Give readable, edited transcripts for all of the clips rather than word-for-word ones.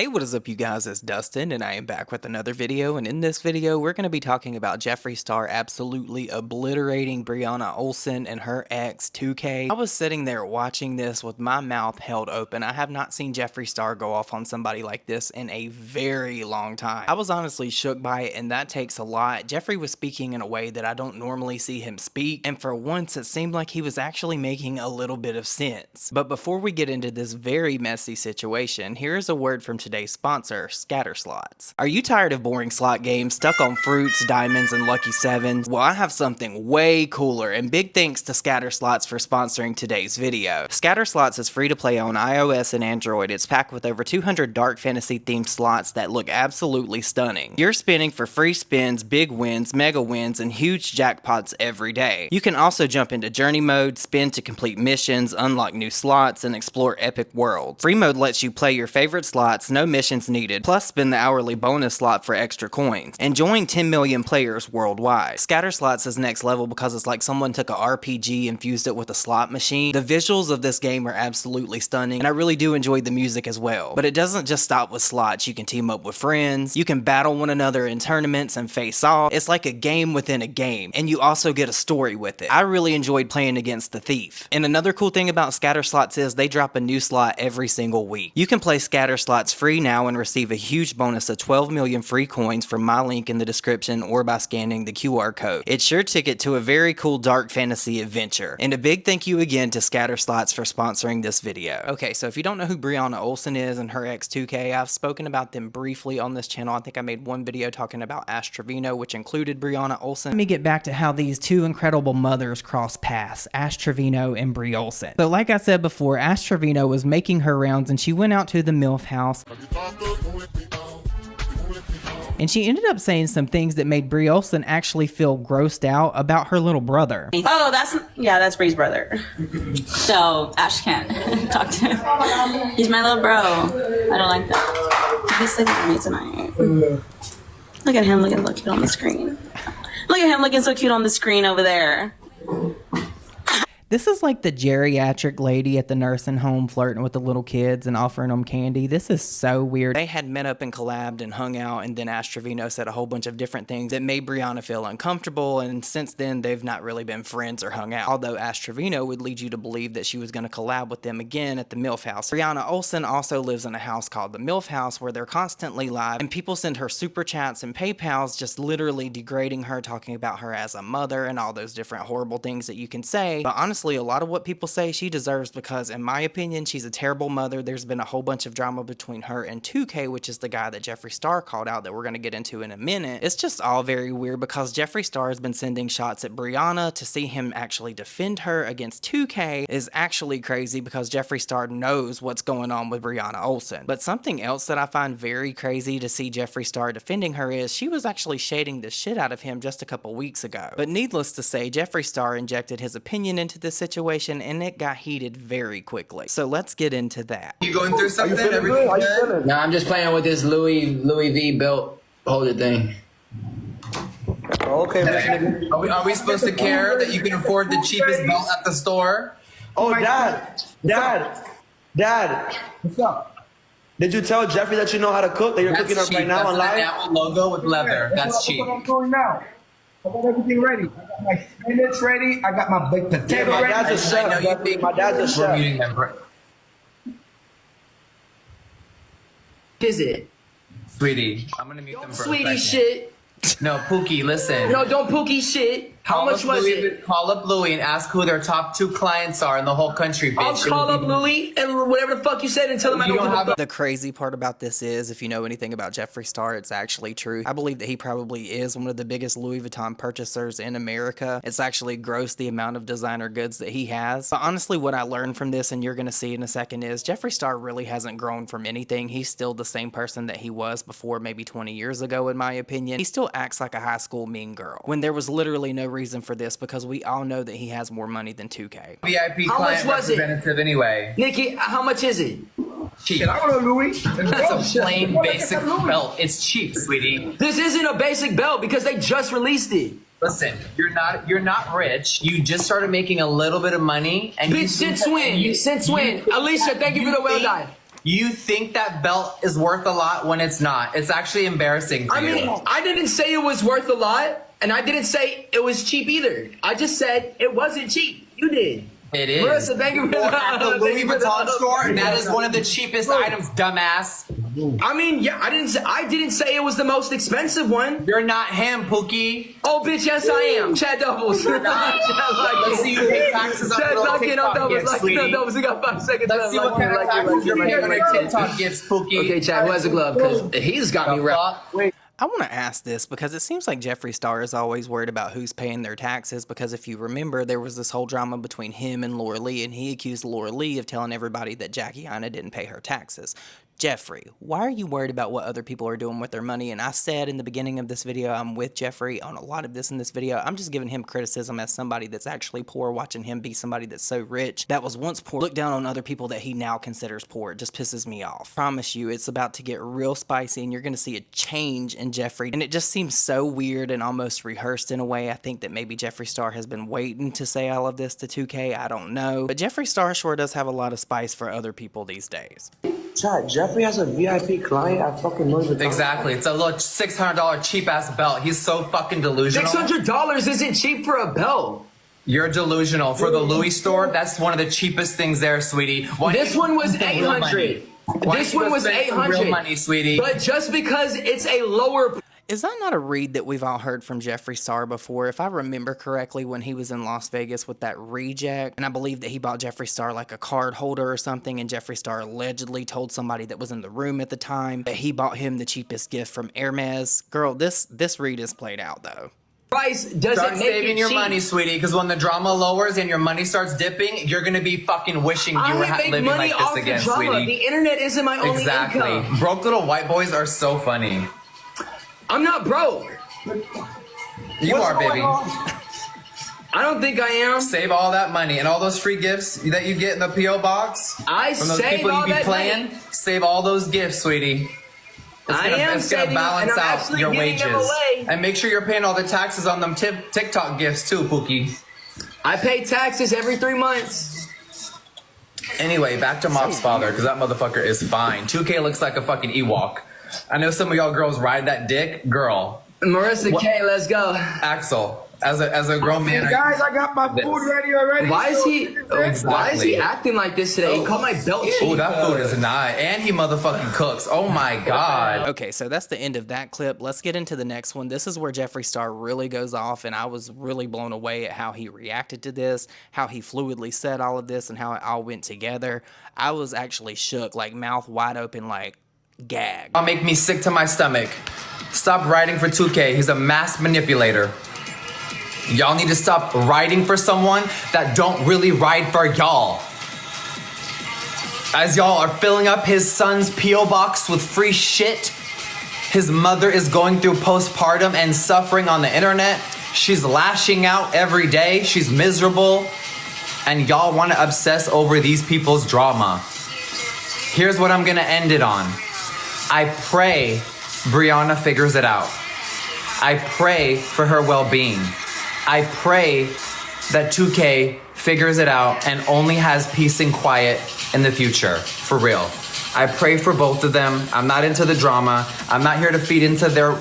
Hey, what is up you guys, it's Dustin and I am back with another video, and in this video we're going to be talking about Jeffree Star absolutely obliterating Brianna Olsen and her ex 2K. I was sitting there watching this with my mouth held open. I have not seen Jeffree Star go off on somebody like this in a very long time. I was honestly shook by it, and that takes a lot. Jeffree was speaking in a way that I don't normally see him speak, and for once it seemed like he was actually making a little bit of sense. But before we get into this very messy situation, here is a word from today's sponsor, Scatter Slots. Are you tired of boring slot games stuck on fruits, diamonds, and lucky sevens? Well, I have something way cooler, and big thanks to Scatter Slots for sponsoring today's video. Scatter Slots is free to play on iOS and Android. It's packed with over 200 dark fantasy themed slots that look absolutely stunning. You're spinning for free spins, big wins, mega wins, and huge jackpots every day. You can also jump into journey mode, spin to complete missions, unlock new slots, and explore epic worlds. Free mode lets you play your favorite slots, no missions needed, plus spin the hourly bonus slot for extra coins, and join 10 million players worldwide. Scatter Slots is next level because it's like someone took a RPG and fused it with a slot machine. The visuals of this game are absolutely stunning, and I really do enjoy the music as well. But it doesn't just stop with slots. You can team up with friends, you can battle one another in tournaments and face off. It's like a game within a game, and you also get a story with it. I really enjoyed playing against the Thief. And another cool thing about Scatter Slots is they drop a new slot every single week. You can play Scatter Slots free now and receive a huge bonus of 12 million free coins from my link in the description or by scanning the QR code. It's your ticket to a very cool dark fantasy adventure. And a big thank you again to Scatter Slots for sponsoring this video. Okay, so if you don't know who Brianna Olsen is and her ex 2K, I've spoken about them briefly on this channel. I think I made one video talking about Ash Trevino, which included Brianna Olsen. Let me get back to how these two incredible mothers cross paths, Ash Trevino and Bri Olsen. So like I said before, Ash Trevino was making her rounds and she went out to the MILF house. And she ended up saying some things that made Bri Olsen actually feel grossed out about her little brother. Oh, that's Bri's brother. So Ash can't talk to him. He's my little bro. I don't like that. He's sleeping with me tonight. Look at him looking so cute on the screen. Look at him looking so cute on the screen over there. This is like the geriatric lady at the nursing home flirting with the little kids and offering them candy. This is so weird. They had met up and collabed and hung out, and then Ash Trevino said a whole bunch of different things that made Brianna feel uncomfortable, and since then they've not really been friends or hung out. Although Ash Trevino would lead you to believe that she was going to collab with them again at the MILF house. Brianna Olsen also lives in a house called the MILF house where they're constantly live, and people send her super chats and PayPals just literally degrading her, talking about her as a mother and all those different horrible things that you can say. But honestly, a lot of what people say she deserves, because in my opinion she's a terrible mother. There's been a whole bunch of drama between her and 2K, which is the guy that Jeffree Star called out that we're going to get into in a minute. It's just all very weird because Jeffree Star has been sending shots at Brianna. To see him actually defend her against 2K is actually crazy because Jeffree Star knows what's going on with Brianna Olsen. But something else that I find very crazy to see Jeffree Star defending her is she was actually shading the shit out of him just a couple weeks ago. But needless to say, Jeffree Star injected his opinion into this situation, and it got heated very quickly. So let's get into that. You going through something? Everything good? Nah, I'm just playing with this Louis V belt holder thing. Okay, are we supposed to care that you can afford the cheapest belt at the store? Oh, Dad. What's up? Did you tell Jeffree that you know how to cook? That you're cooking up right now on live? That's an Apple logo with leather. That's cheap. What I'm doing now. I got everything ready. I got my spinach ready. I got my baked potato ready. My dad's a chef. My dad's a chef. Is it? Sweetie, I'm gonna mute them for Sweetie a second. shit. No, Pookie, listen. No, don't Pookie shit. How much was it? Call up Louis and ask who their top 2 clients are in the whole country, bitch. I'll call up Louis and whatever the fuck you said and tell him I don't have a... The crazy part about this is, if you know anything about Jeffree Star, it's actually true. I believe that he probably is one of the biggest Louis Vuitton purchasers in America. It's actually gross the amount of designer goods that he has. But honestly, what I learned from this, and you're gonna see in a second, is Jeffree Star really hasn't grown from anything. He's still the same person that he was before maybe 20 years ago, in my opinion. He still acts like a high school mean girl, when there was literally no reason for this, because we all know that he has more money than 2K. VIP How client much was it? representative anyway. Nikki, how much is it? Cheap. I don't know, Louis. That's a plain basic belt. It's cheap, sweetie. This isn't a basic belt because they just released it. Listen, you're not rich. You just started making a little bit of money, and Bitch, since when? Since when? Alicia, thank you for the well done. You think that belt is worth a lot when it's not. It's actually embarrassing for I mean, you. I didn't say it was worth a lot, and I didn't say it was cheap either. I just said it wasn't cheap. You did. It is. Marissa, thank you for Or at the Louis thank you for Vuitton the- store, that is one of the cheapest items, dumbass. I mean, yeah, I didn't say it was the most expensive one. You're not him, Pookie. Oh, bitch, yes, I am. Chad doubles. Let's see you pay taxes on Chad little knocking on TikTok doubles, gifts, like sweetie. doubles. We got 5 seconds. Let's see what kind of taxes you're paying on your TikTok gifts, Pookie. Okay, Chad, who has a glove? Because he's got me wrapped. Wait. I want to ask this because it seems like Jeffree Star is always worried about who's paying their taxes, because if you remember, there was this whole drama between him and Laura Lee, and he accused Laura Lee of telling everybody that Jackie Aina didn't pay her taxes. Jeffree, why are you worried about what other people are doing with their money? And I said in the beginning of this video, I'm with Jeffree on a lot of this in this video. I'm just giving him criticism as somebody that's actually poor, watching him be somebody that's so rich, that was once poor, look down on other people that he now considers poor. It just pisses me off. Promise you, it's about to get real spicy, and you're going to see a change in Jeffree. And it just seems so weird and almost rehearsed in a way. I think that maybe Jeffree Star has been waiting to say all of this to 2K. I don't know. But Jeffree Star sure does have a lot of spice for other people these days. Chad, Jeffree has a VIP client at fucking Louis Vuitton. Exactly. It's a little $600 cheap ass belt. He's so fucking delusional. $600 isn't cheap for a belt. You're delusional. For the Louis store, that's one of the cheapest things there, sweetie. This one was 800. This one was 800. Real money, sweetie. But just because it's a lower. Is that not a read that we've all heard from Jeffree Star before? If I remember correctly, when he was in Las Vegas with that reject, and I believe that he bought Jeffree Star like a card holder or something, and Jeffree Star allegedly told somebody that was in the room at the time that he bought him the cheapest gift from Hermes. Girl, this read is played out though. Price doesn't Start make saving it your cheap. money, sweetie, because when the drama lowers and your money starts dipping, you're gonna be fucking wishing you were I make living money like off this again, the drama. sweetie. The internet isn't my only Exactly. income. Broke little white boys are so funny. I'm not broke. You are, baby. I don't think I am. Save all that money and all those free gifts that you get in the P.O. box I from those saved people all you be that playing. money. Save all those gifts, sweetie. I am It's gonna saving them, balance and I'm out actually your giving them wages. away. And make sure you're paying all the taxes on them TikTok gifts too, Pookie. I pay taxes every 3 months. Anyway, back to Mop's father, because that motherfucker is fine. 2K looks like a fucking Ewok. I know some of y'all girls ride that dick. Girl, Marissa K, let's go. Axel, as a grown man. Guys, I got my food ready already. Why is he? Exactly. Why is he acting like this today? He called my belt cheap. Oh, that food is nice. And he motherfucking cooks. Oh my God. Okay, so that's the end of that clip. Let's get into the next one. This is where Jeffree Star really goes off, and I was really blown away at how he reacted to this, how he fluidly said all of this, and how it all went together. I was actually shook, like mouth wide open, like gag. Y'all make me sick to my stomach. Stop writing for 2K. He's a mass manipulator. Y'all need to stop writing for someone that don't really write for y'all. As y'all are filling up his son's P.O. box with free shit, his mother is going through postpartum and suffering on the internet. She's lashing out every day. She's miserable. And y'all want to obsess over these people's drama. Here's what I'm going to end it on. I pray Brianna figures it out. I pray for her well-being. I pray that 2K figures it out and only has peace and quiet in the future, for real. I pray for both of them. I'm not into the drama. I'm not here to feed into their...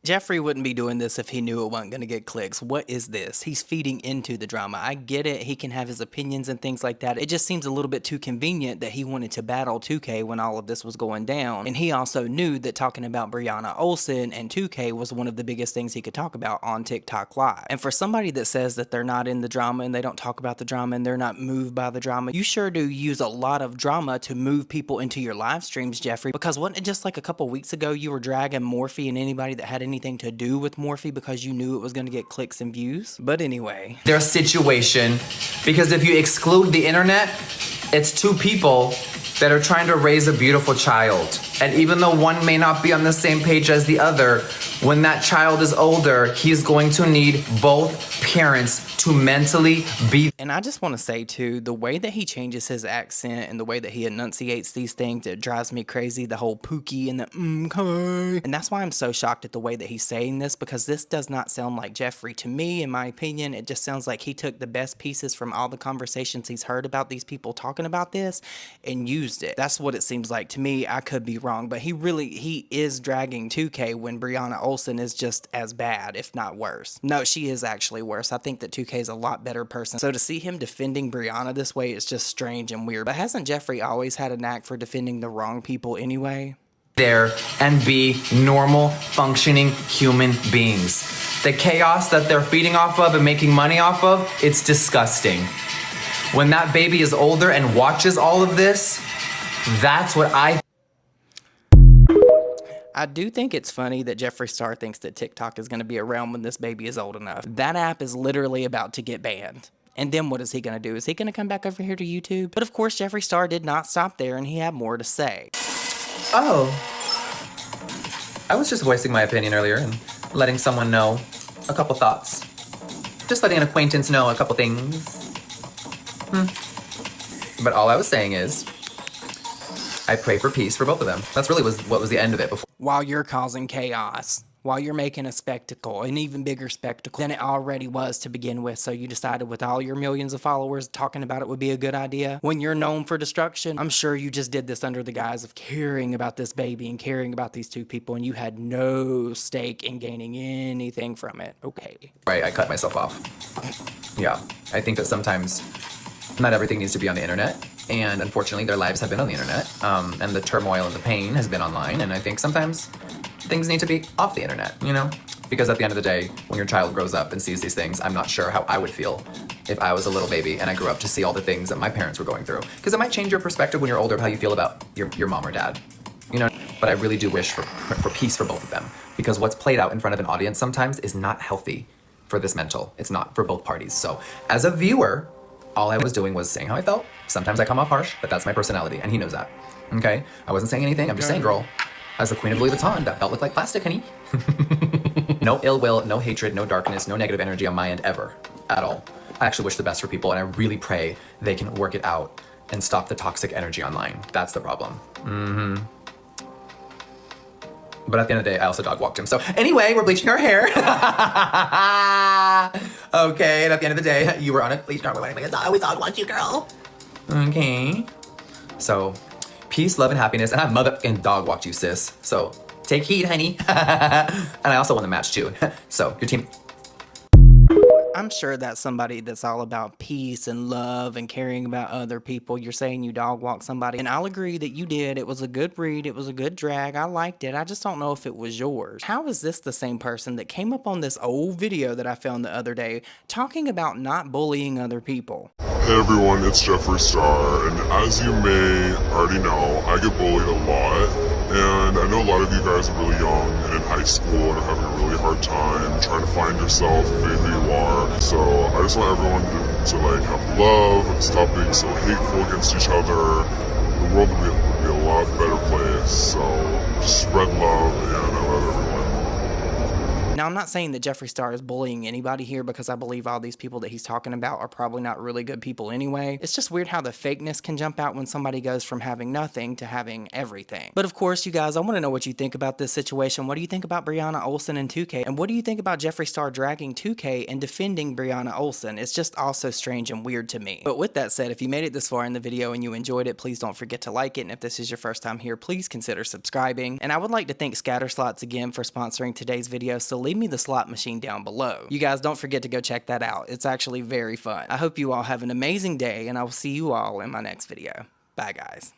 Jeffree wouldn't be doing this if he knew it wasn't going to get clicks. What is this? He's feeding into the drama. I get it. He can have his opinions and things like that. It just seems a little bit too convenient that he wanted to battle 2K when all of this was going down. And he also knew that talking about Brianna Olsen and 2K was one of the biggest things he could talk about on TikTok Live. And for somebody that says that they're not in the drama and they don't talk about the drama and they're not moved by the drama, you sure do use a lot of drama to move people into your live streams, Jeffree. Because wasn't it just like a couple weeks ago you were dragging Morphe and anybody that had anything to do with Morphe because you knew it was going to get clicks and views? But anyway, their situation, because if you exclude the internet, it's two people that are trying to raise a beautiful child. And even though one may not be on the same page as the other, when that child is older, he's going to need both parents to mentally be. And I just want to say too, the way that he changes his accent and the way that he enunciates these things, it drives me crazy. The whole Pookie and the okay. And that's why I'm so shocked at the way that he's saying this, because this does not sound like Jeffree to me. In my opinion, it just sounds like he took the best pieces from all the conversations he's heard about these people talking talking about this and used it. That's what it seems like to me. I could be wrong, but he is dragging 2K when Brianna Olsen is just as bad, if not worse. No, she is actually worse. I think that 2K is a lot better person. So to see him defending Brianna this way is just strange and weird. But hasn't Jeffree always had a knack for defending the wrong people anyway? There and be normal, functioning human beings. The chaos that they're feeding off of and making money off of, it's disgusting. When that baby is older and watches all of this, that's what I do think it's funny that Jeffree Star thinks that TikTok is going to be around when this baby is old enough. That app is literally about to get banned. And then what is he going to do? Is he going to come back over here to YouTube? But of course, Jeffree Star did not stop there, and he had more to say. Oh. I was just voicing my opinion earlier and letting someone know a couple thoughts. Just letting an acquaintance know a couple things. But all I was saying is, I pray for peace for both of them. That's really what was the end of it before. While you're causing chaos. While you're making a spectacle, an even bigger spectacle than it already was to begin with. So you decided with all your millions of followers talking about it would be a good idea. When you're known for destruction, I'm sure you just did this under the guise of caring about this baby and caring about these two people, and you had no stake in gaining anything from it. Okay. Right, I cut myself off. Yeah, I think that sometimes not everything needs to be on the internet. And unfortunately, their lives have been on the internet. And the turmoil and the pain has been online. And I think sometimes things need to be off the internet, you know? Because at the end of the day, when your child grows up and sees these things, I'm not sure how I would feel if I was a little baby and I grew up to see all the things that my parents were going through. Because it might change your perspective when you're older of how you feel about your mom or dad, you know? But I really do wish for peace for both of them. Because what's played out in front of an audience sometimes is not healthy for this mental. It's not for both parties. So as a viewer, all I was doing was saying how I felt. Sometimes I come off harsh, but that's my personality, and he knows that. Okay? I wasn't saying anything. I'm just saying, girl, as the queen of Louis Vuitton, that belt looked like plastic, honey. No ill will, no hatred, no darkness, no negative energy on my end ever, at all. I actually wish the best for people, and I really pray they can work it out and stop the toxic energy online. That's the problem. But at the end of the day, I also dog walked him. So anyway, we're bleaching our hair. Okay, and at the end of the day, you were on a bleach. We dog walked you, girl. Okay. So, peace, love, and happiness. And I motherfucking dog walked you, sis. So, take heed, honey. And I also won the match, too. So, your team... I'm sure that's somebody that's all about peace and love and caring about other people. You're saying you dog walk somebody, and I'll agree that you did. It was a good read. It was a good drag. I liked it. I just don't know if it was yours. How is this the same person that came up on this old video that I found the other day talking about not bullying other people? Hey everyone, it's Jeffree Star, and as you may already know, I get bullied a lot. And I know a lot of you guys are really young and in high school and are having a really hard time trying to find yourself and be who you are. So I just want everyone to like have love and stop being so hateful against each other. The world would be a lot better place. So just spread love, and I love everyone. Now, I'm not saying that Jeffree Star is bullying anybody here, because I believe all these people that he's talking about are probably not really good people anyway. It's just weird how the fakeness can jump out when somebody goes from having nothing to having everything. But of course, you guys, I want to know what you think about this situation. What do you think about Brianna Olsen and 2K? And what do you think about Jeffree Star dragging 2K and defending Brianna Olsen? It's just also strange and weird to me. But with that said, if you made it this far in the video and you enjoyed it, please don't forget to like it. And if this is your first time here, please consider subscribing. And I would like to thank Scatter Slots again for sponsoring today's video. So leave me the slot machine down below. You guys don't forget to go check that out. It's actually very fun. I hope you all have an amazing day, and I will see you all in my next video. Bye, guys.